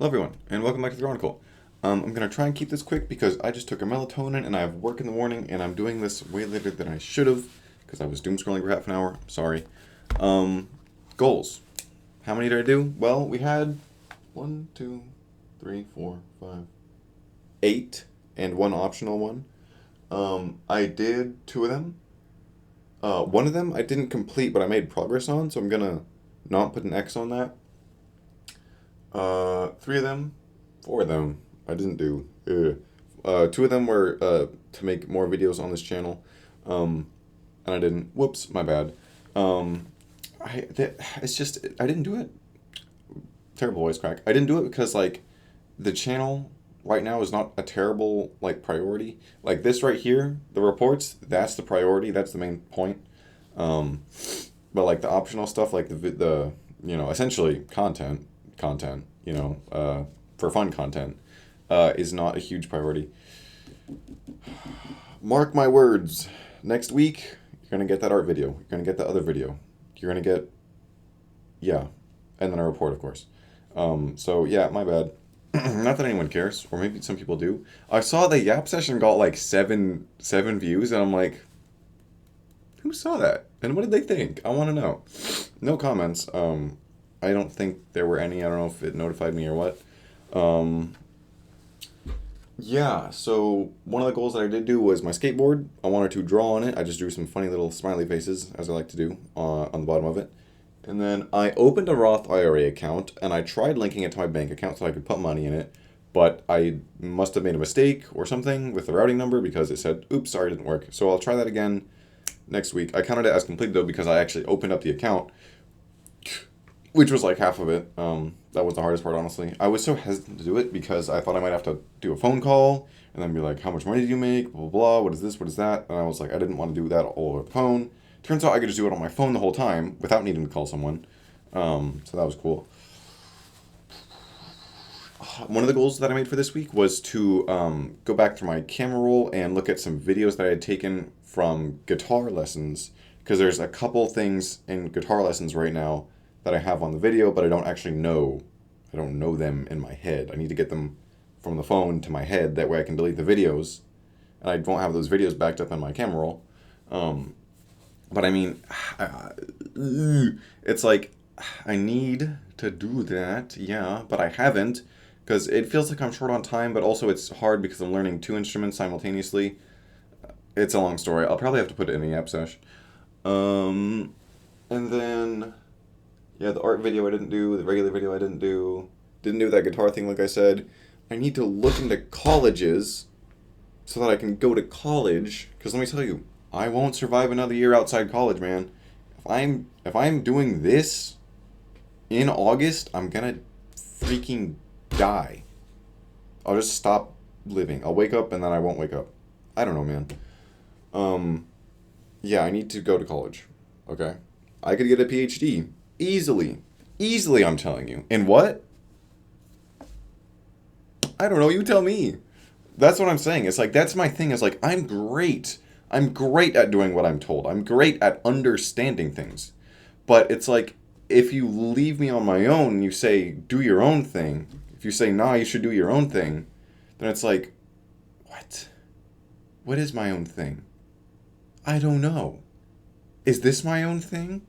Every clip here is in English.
Hello everyone, and welcome back to the Chronicle. I'm going to try and keep this quick because I just took a melatonin and I have work in the morning and I'm doing this way later than I should have because I was doom scrolling for half an hour. Sorry. Goals. How many did I do? Well, we had 1, 2, 3, 4, 5, 8 and one optional one. I did 2 of them. One of them I didn't complete, but I made progress on, so I'm going to not put an X on that. 3 of them, 4 of them, I didn't do. 2 of them were to make more videos on this channel, and I didn't. Whoops, my bad. It's just I didn't do it. Terrible voice crack. I didn't do it because like the channel right now is not a terrible like priority. Like this right here, the reports, that's the priority. That's the main point. But like the optional stuff, like the essentially content, for fun content, is not a huge priority. Mark my words. Next week, you're going to get that art video. You're going to get the other video. You're going to get, yeah, and then a report, of course. So, yeah, my bad. Not that anyone cares, or maybe some people do. I saw the Yap session got like seven views, and I'm like, who saw that? And what did they think? I want to know. No comments. I don't think there were any. I don't know if it notified me or what. Yeah, so one of the goals that I did do was my skateboard. I wanted to draw on it. I just drew some funny little smiley faces, as I like to do, on the bottom of it. And then I opened a Roth IRA account, and I tried linking it to my bank account so I could put money in it. But I must have made a mistake or something with the routing number because it said, oops, sorry, it didn't work. So I'll try that again next week. I counted it as complete, though, because I actually opened up the account, which was like half of it. That was the hardest part, honestly. I was so hesitant to do it because I thought I might have to do a phone call and then be like, how much money did you make? Blah, blah, blah. What is this? What is that? And I was like, I didn't want to do that all over the phone. Turns out I could just do it on my phone the whole time without needing to call someone. So that was cool. One of the goals that I made for this week was to go back through my camera roll and look at some videos that I had taken from guitar lessons, because there's a couple things in guitar lessons right now that I have on the video, but I don't actually know. I don't know them in my head. I need to get them from the phone to my head. That way I can delete the videos, and I won't have those videos backed up in my camera roll. But I mean, it's like, I need to do that, yeah, but I haven't, because it feels like I'm short on time, but also it's hard because I'm learning 2 instruments simultaneously. It's a long story. I'll probably have to put it in the app sesh. And then, yeah, the art video I didn't do, the regular video I didn't do that guitar thing like I said. I need to look into colleges so that I can go to college, because let me tell you, I won't survive another year outside college, man. If I'm doing this in August, I'm gonna freaking die. I'll just stop living. I'll wake up and then I won't wake up. I don't know, man. Yeah, I need to go to college. Okay? I could get a PhD. Easily. Easily, I'm telling you. In what? I don't know, you tell me. That's what I'm saying. It's like, that's my thing. It's like, I'm great. I'm great at doing what I'm told. I'm great at understanding things. But it's like, if you leave me on my own and you say, do your own thing, if you say, nah, you should do your own thing, then it's like, what? What is my own thing? I don't know. Is this my own thing?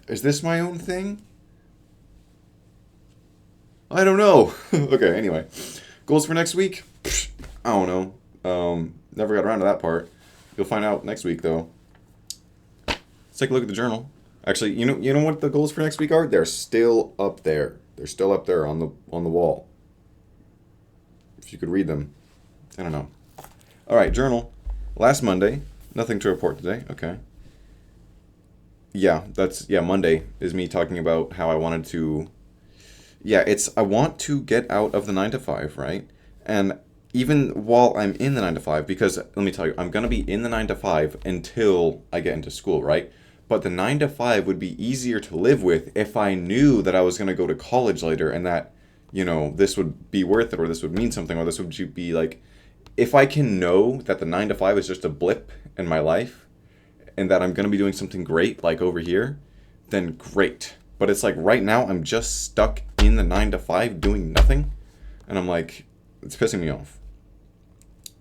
Is this my own thing? I don't know. Okay, anyway. Goals for next week? I don't know. Never got around to that part. You'll find out next week, though. Let's take a look at the journal. Actually, you know what the goals for next week are? They're still up there. They're still up there on the wall. If you could read them. I don't know. All right, journal. Last Monday. Nothing to report today. Okay. Yeah, Monday is me talking about how I wanted to... Yeah, I want to get out of the 9 to 5, right? And even while I'm in the 9 to 5, because let me tell you, I'm going to be in the 9 to 5 until I get into school, right? But the 9 to 5 would be easier to live with if I knew that I was going to go to college later and that, this would be worth it, or this would mean something, or this would be like, if I can know that the 9 to 5 is just a blip in my life and that I'm going to be doing something great like over here, then great. But it's like right now I'm just stuck in the 9 to 5 doing nothing. And I'm like, it's pissing me off.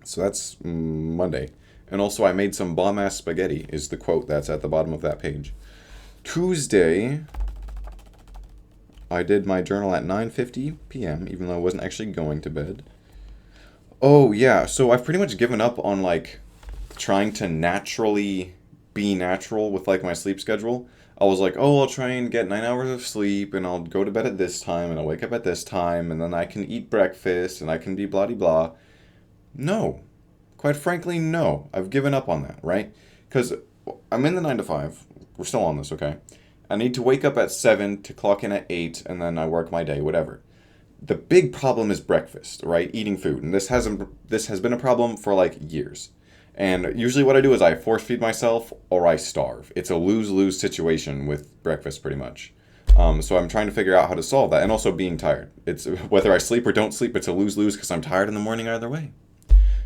So that's Monday. And also, I made some bomb ass spaghetti, is the quote that's at the bottom of that page. Tuesday, I did my journal at 9:50 p.m., even though I wasn't actually going to bed. Oh, yeah, so I've pretty much given up on, like, trying to naturally be natural with, like, my sleep schedule. I was like, oh, I'll try and get 9 hours of sleep, and I'll go to bed at this time, and I'll wake up at this time, and then I can eat breakfast, and I can be blah blah. No. Quite frankly, no. I've given up on that, right? Because I'm in the 9 to 5. We're still on this, okay? I need to wake up at 7 to clock in at 8, and then I work my day, whatever. The big problem is breakfast, right? Eating food. And this has been a problem for like years. And usually what I do is I force feed myself or I starve. It's a lose-lose situation with breakfast pretty much. So I'm trying to figure out how to solve that. And also being tired. It's whether I sleep or don't sleep, it's a lose-lose because I'm tired in the morning either way.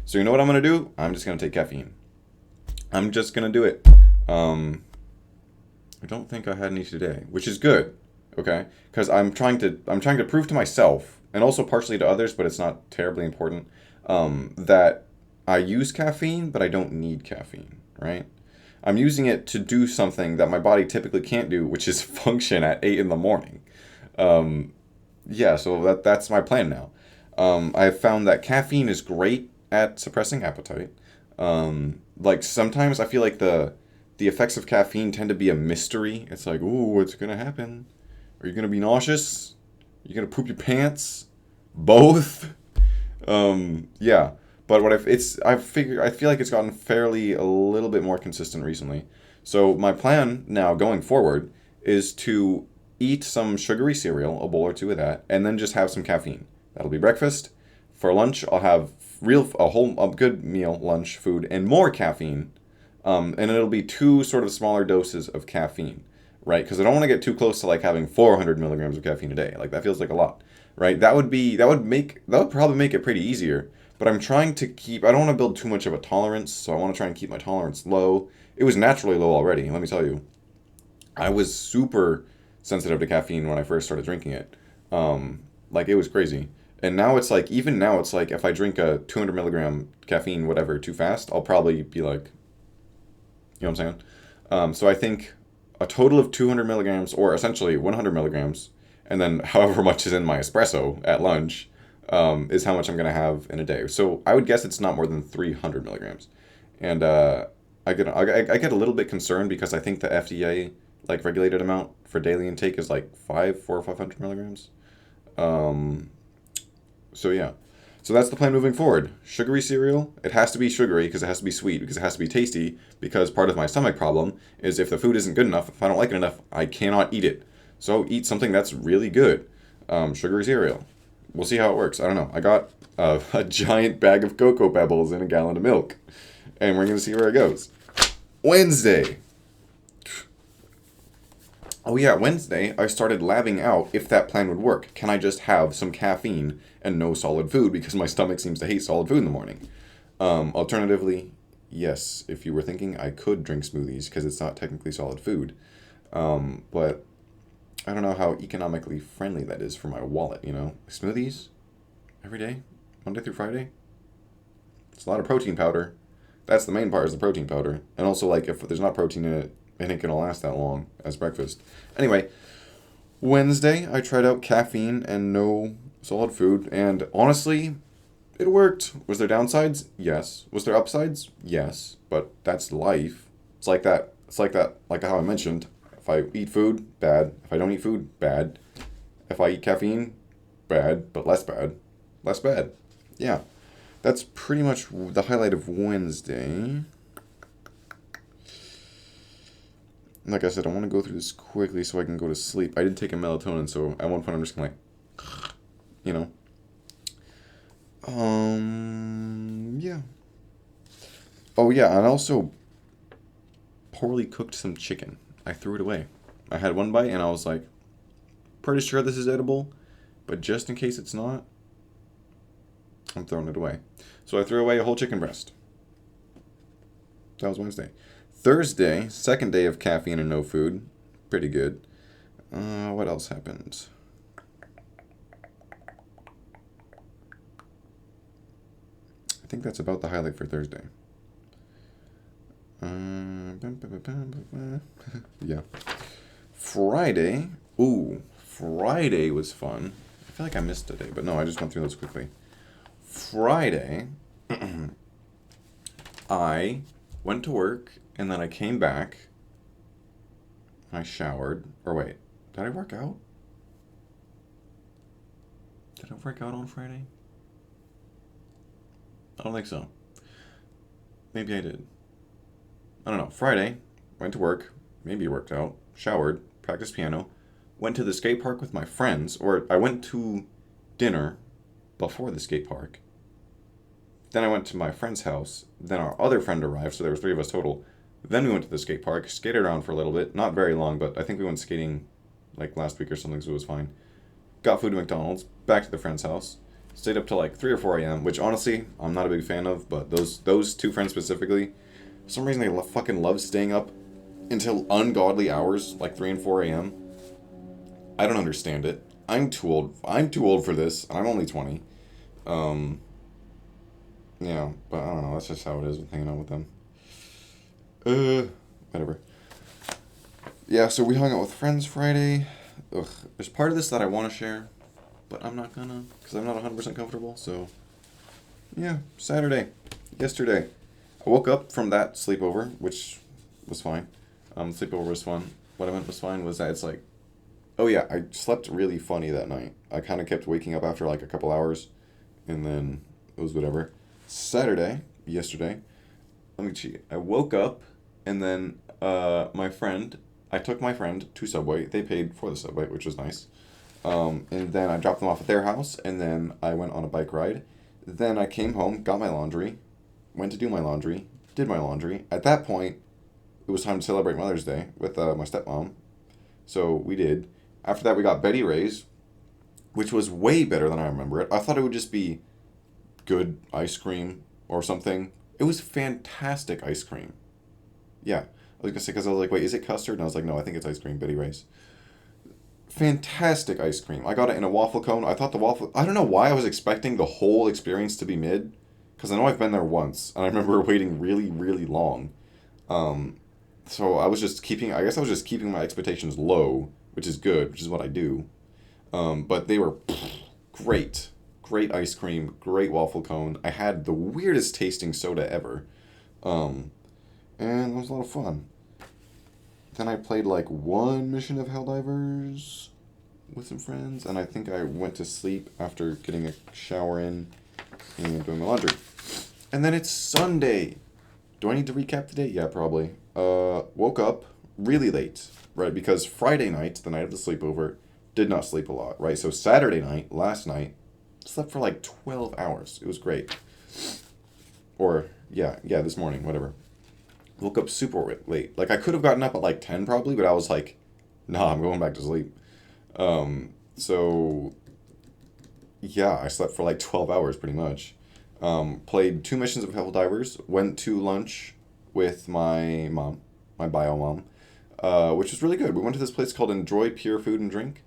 So you know what I'm going to do? I'm just going to take caffeine. I'm just going to do it. I don't think I had any today, which is good. Okay? Because I'm trying to prove to myself and also partially to others, but it's not terribly important, that I use caffeine, but I don't need caffeine, right? I'm using it to do something that my body typically can't do, which is function at 8 in the morning. Um, yeah, so that's my plan now. I have found that caffeine is great at suppressing appetite. Like sometimes I feel like the effects of caffeine tend to be a mystery. It's like, ooh, what's gonna happen? Are you gonna be nauseous? Are you gonna poop your pants? Both. Yeah. But I feel like it's gotten fairly a little bit more consistent recently. So my plan now going forward is to eat some sugary cereal, a bowl or two of that, and then just have some caffeine. That'll be breakfast. For lunch, I'll have a good meal, lunch, food, and more caffeine. And it'll be two sort of smaller doses of caffeine, right? Because I don't want to get too close to like having 400 milligrams of caffeine a day. Like that feels like a lot, right? That would probably make it pretty easier. But I'm trying to keep. I don't want to build too much of a tolerance, so I want to try and keep my tolerance low. It was naturally low already. Let me tell you, I was super sensitive to caffeine when I first started drinking it. Like it was crazy. And now it's like, even now it's like if I drink a 200 milligram caffeine, whatever, too fast, I'll probably be like, you know what I'm saying? So I think a total of 200 milligrams, or essentially 100 milligrams, and then however much is in my espresso at lunch, is how much I'm going to have in a day. So I would guess it's not more than 300 milligrams. And I get a little bit concerned because I think the FDA like regulated amount for daily intake is like 4 or 500 milligrams. Um, so yeah. So that's the plan moving forward. Sugary cereal, it has to be sugary because it has to be sweet, because it has to be tasty, because part of my stomach problem is if the food isn't good enough, if I don't like it enough, I cannot eat it. So eat something that's really good. Sugary cereal. We'll see how it works. I don't know. I got a giant bag of Cocoa Pebbles and a gallon of milk, and we're going to see where it goes. Wednesday. Oh yeah, Wednesday I started labbing out if that plan would work. Can I just have some caffeine and no solid food because my stomach seems to hate solid food in the morning? Alternatively, yes, if you were thinking I could drink smoothies because it's not technically solid food. But I don't know how economically friendly that is for my wallet, you know? Smoothies every day, Monday through Friday. It's a lot of protein powder. That's the main part, is the protein powder. And also, like, if there's not protein in it, it ain't gonna last that long as breakfast. Anyway, Wednesday, I tried out caffeine and no solid food, and honestly, it worked. Was there downsides? Yes. Was there upsides? Yes. But that's life. It's like that. It's like that, like how I mentioned. If I eat food, bad. If I don't eat food, bad. If I eat caffeine, bad, but less bad. Less bad. Yeah. That's pretty much the highlight of Wednesday. Like I said, I want to go through this quickly so I can go to sleep. I did take a melatonin, so at one point I'm just gonna like, you know. Yeah. Oh yeah, and I also poorly cooked some chicken. I threw it away. I had one bite and I was like, pretty sure this is edible, but just in case it's not, I'm throwing it away. So I threw away a whole chicken breast. That was Wednesday. Thursday, second day of caffeine and no food. Pretty good. What else happened? I think that's about the highlight for Thursday. Yeah. Friday. Ooh, Friday was fun. I feel like I missed a day, but no, I just went through those quickly. Friday, I went to work and then I came back. I showered. Or wait, did I work out? Did I work out on Friday? I don't think so. Maybe I did. I don't know. Friday, went to work, maybe worked out, showered, practiced piano, went to the skate park with my friends, or I went to dinner before the skate park. Then I went to my friend's house. Then our other friend arrived, so there were three of us total. Then we went to the skate park, skated around for a little bit, not very long, but I think we went skating like last week or something, so it was fine. Got food at McDonald's, back to the friend's house, stayed up till like 3 or 4 a.m., which honestly, I'm not a big fan of, but those two friends specifically, for some reason they fucking love staying up until ungodly hours, like 3 and 4 a.m. I don't understand it. I'm too old. I'm too old for this, and I'm only 20. Yeah, but I don't know. That's just how it is with hanging out with them. Whatever. Yeah, so we hung out with friends Friday. Ugh, there's part of this that I want to share, but I'm not gonna, because I'm not 100% comfortable, so... Yeah, Saturday. Yesterday. I woke up from that sleepover, which was fine. Sleepover was fun. What I meant was fine was that it's like... Oh yeah, I slept really funny that night. I kind of kept waking up after like a couple hours, and then it was whatever. Saturday, yesterday, let me cheat. I woke up, and then I took my friend to Subway. They paid for the Subway, which was nice. And then I dropped them off at their house, and then I went on a bike ride. Then I came home, got my laundry, went to do my laundry, did my laundry. At that point, it was time to celebrate Mother's Day with my stepmom. So we did. After that, we got Betty Ray's, which was way better than I remember it. I thought it would just be good ice cream or something. It was fantastic ice cream. Yeah. I was gonna say, because I was like, wait, is it custard? And I was like, no, I think it's ice cream, Betty Ray's. Fantastic ice cream. I got it in a waffle cone. I thought the waffle... I don't know why I was expecting the whole experience to be mid, because I know I've been there once, and I remember waiting really, really long. So I was just keeping... I guess I was just keeping my expectations low, which is good, which is what I do. But they were great. Great ice cream, great waffle cone. I had the weirdest tasting soda ever. And it was a lot of fun. Then I played like one mission of Helldivers with some friends, and I think I went to sleep after getting a shower in and doing my laundry. And then it's Sunday. Do I need to recap the day? Yeah, probably. Woke up really late, right? Because Friday night, the night of the sleepover, did not sleep a lot, right? So Saturday night, last night, slept for like 12 hours. It was great. Or, yeah, this morning, whatever. Woke up super late. Like, I could have gotten up at like 10 probably, but I was like, nah, I'm going back to sleep. So, yeah, I slept for like 12 hours pretty much. Played 2 missions of Helldivers. Went to lunch with my mom, my bio mom, which was really good. We went to this place called Enjoy Pure Food and Drink.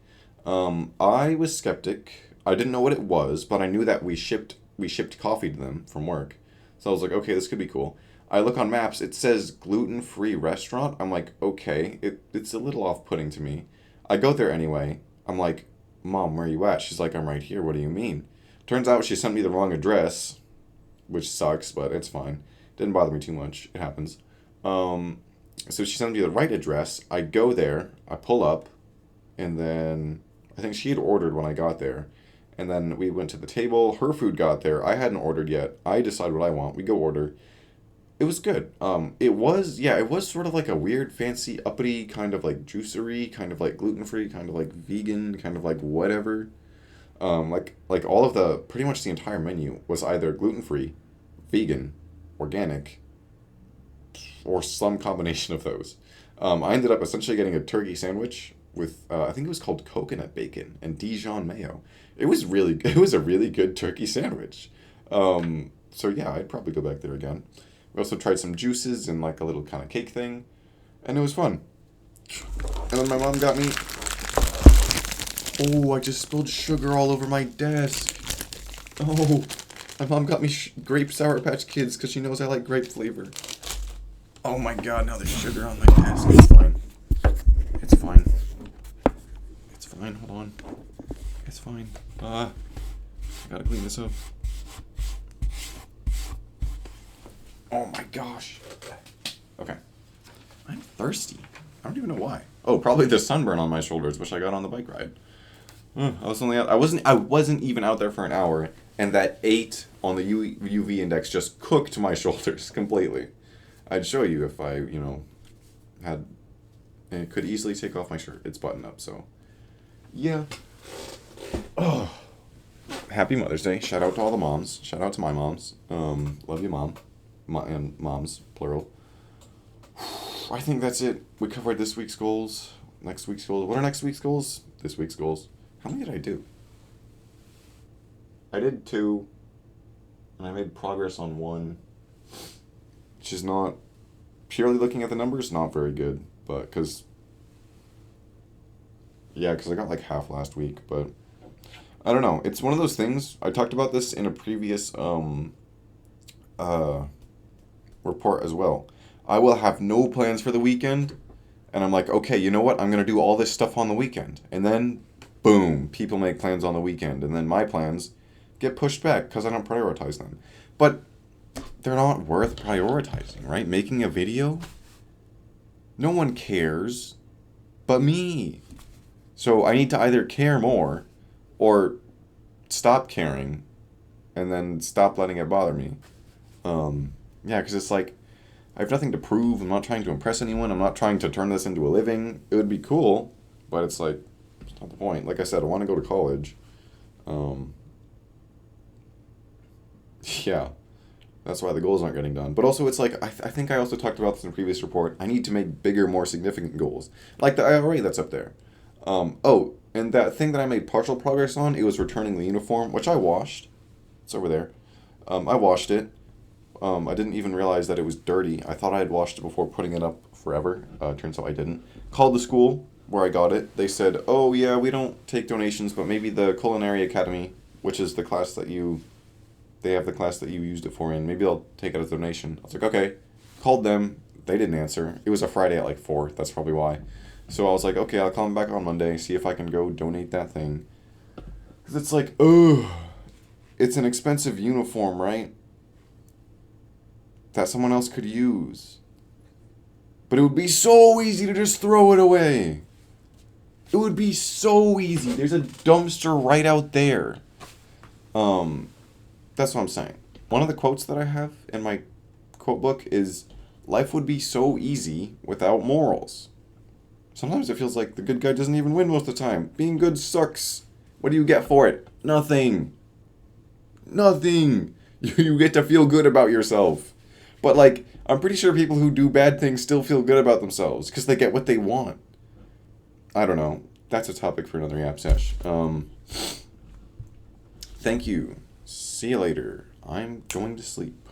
I was skeptic. I didn't know what it was, but I knew that we shipped coffee to them from work. So I was like, okay, this could be cool. I look on maps, it says gluten-free restaurant. I'm like, okay, it's a little off-putting to me. I go there anyway. I'm like, Mom, where are you at? She's like, I'm right here. What do you mean? Turns out she sent me the wrong address, which sucks, but it's fine. Didn't bother me too much. It happens. So she sent me the right address. I go there. I pull up, and then I think she had ordered when I got there. And then we went to the table. Her food got there. I hadn't ordered yet. I decide what I want. We go order. It was good. It was sort of like a weird, fancy, uppity, kind of like juicery, kind of like gluten-free, kind of like vegan, kind of like whatever. Like all of pretty much the entire menu was either gluten-free, vegan, organic, or some combination of those. I ended up essentially getting a turkey sandwich with, I think it was called coconut bacon and Dijon mayo. It was a really good turkey sandwich. So yeah, I'd probably go back there again. We also tried some juices and like a little kind of cake thing, and it was fun. And then my mom got me Oh, I just spilled sugar all over my desk. Oh, my mom got me grape Sour Patch Kids because she knows I like grape flavor. Oh my god, now there's sugar on my desk. It's fine. It's fine. It's fine, hold on. It's fine. I gotta clean this up. Oh my gosh. Okay. I'm thirsty. I don't even know why. Oh, probably the sunburn on my shoulders, which I got on the bike ride. I wasn't even out there for an hour, and that 8 on the UV index just cooked my shoulders completely. I'd show you if I, had... And it could easily take off my shirt. It's buttoned up, so... Yeah. Oh. Happy Mother's Day. Shout out to all the moms. Shout out to my moms. Love you, Mom. And moms, plural. I think that's it. We covered this week's goals. Next week's goals. What are next week's goals? This week's goals. How many did I do? I did 2. And I made progress on 1. Which is not... Purely looking at the numbers, not very good. But, because I got like half last week. But, I don't know. It's one of those things. I talked about this in a previous report as well. I will have no plans for the weekend. And I'm like, okay, you know what? I'm going to do all this stuff on the weekend. And then, boom, people make plans on the weekend. And then my plans get pushed back because I don't prioritize them. But they're not worth prioritizing, right? Making a video? No one cares but me. So I need to either care more or stop caring and then stop letting it bother me. Because it's like, I have nothing to prove. I'm not trying to impress anyone. I'm not trying to turn this into a living. It would be cool, but it's like, it's not the point. Like I said, I want to go to college. Yeah. That's why the goals aren't getting done. But also, it's like, I think I also talked about this in a previous report. I need to make bigger, more significant goals. Like the IRA that's up there. And that thing that I made partial progress on, it was returning the uniform, which I washed. It's over there. I washed it. I didn't even realize that it was dirty. I thought I had washed it before putting it up forever. Turns out I didn't. Called the school where I got it. They said, oh yeah, we don't take donations, but maybe the Culinary Academy, which is the class that they have the class that you used it for in. Maybe they'll take it as a donation. I was like, okay. Called them. They didn't answer. It was a Friday at like 4. That's probably why. So I was like, okay, I'll call them back on Monday, see if I can go donate that thing. Because it's like, it's an expensive uniform, right? That someone else could use. But it would be so easy to just throw it away. It would be so easy. There's a dumpster right out there. That's what I'm saying. One of the quotes that I have in my quote book is, life would be so easy without morals. Sometimes it feels like the good guy doesn't even win most of the time. Being good sucks. What do you get for it? Nothing. Nothing. You get to feel good about yourself. But, like, I'm pretty sure people who do bad things still feel good about themselves because they get what they want. I don't know. That's a topic for another Yap Sesh. Thank you. See you later. I'm going to sleep.